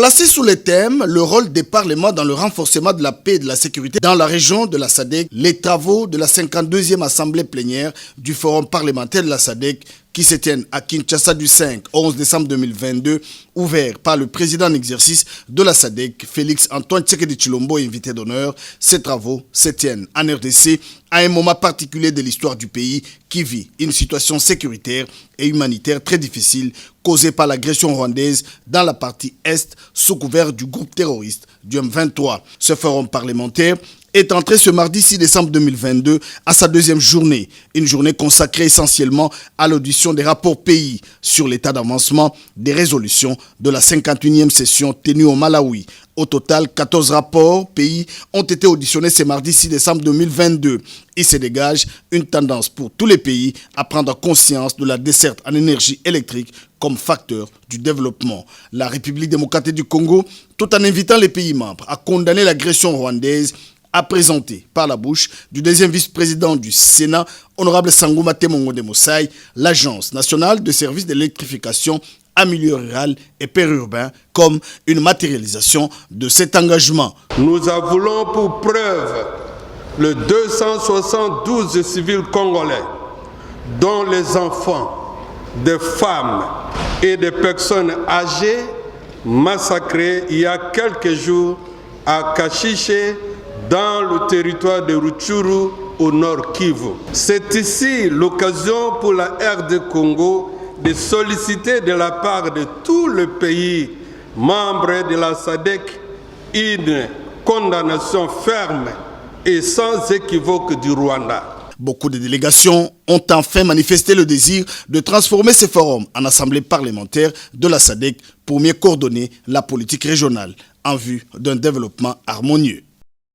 Placé sous le thème « Le rôle des parlements dans le renforcement de la paix et de la sécurité dans la région de la SADC », les travaux de la 52e assemblée plénière du Forum parlementaire de la SADC qui se tiennent à Kinshasa du 5 au 11 décembre 2022, ouvert par le président en exercice de la SADC, Félix Antoine Tshisekedi Tshilombo, invité d'honneur. Ces travaux se tiennent en RDC à un moment particulier de l'histoire du pays qui vit une situation sécuritaire et humanitaire très difficile causée par l'agression rwandaise dans la partie Est sous couvert du groupe terroriste du M23. Ce forum parlementaire est entré ce mardi 6 décembre 2022 à sa deuxième journée. Une journée consacrée essentiellement à l'audition des rapports pays sur l'état d'avancement des résolutions de la 51e session tenue au Malawi. Au total, 14 rapports pays ont été auditionnés ce mardi 6 décembre 2022. Il se dégage une tendance pour tous les pays à prendre conscience de la desserte en énergie électrique comme facteur du développement. La République démocratique du Congo, tout en invitant les pays membres à condamner l'agression rwandaise, a présenté par la bouche du deuxième vice-président du Sénat, honorable Sangouma Temongo de Moussaï, l'Agence nationale de services d'électrification en milieu rural et périurbain comme une matérialisation de cet engagement. Nous voulons pour preuve le 272 civils congolais, dont les enfants, des femmes et des personnes âgées massacrés il y a quelques jours à Kashiche, dans le territoire de Rutshuru au nord Kivu. C'est ici l'occasion pour la RD Congo de solliciter de la part de tous les pays membres de la SADC une condamnation ferme et sans équivoque du Rwanda. Beaucoup de délégations ont enfin manifesté le désir de transformer ces forums en assemblée parlementaire de la SADC pour mieux coordonner la politique régionale en vue d'un développement harmonieux.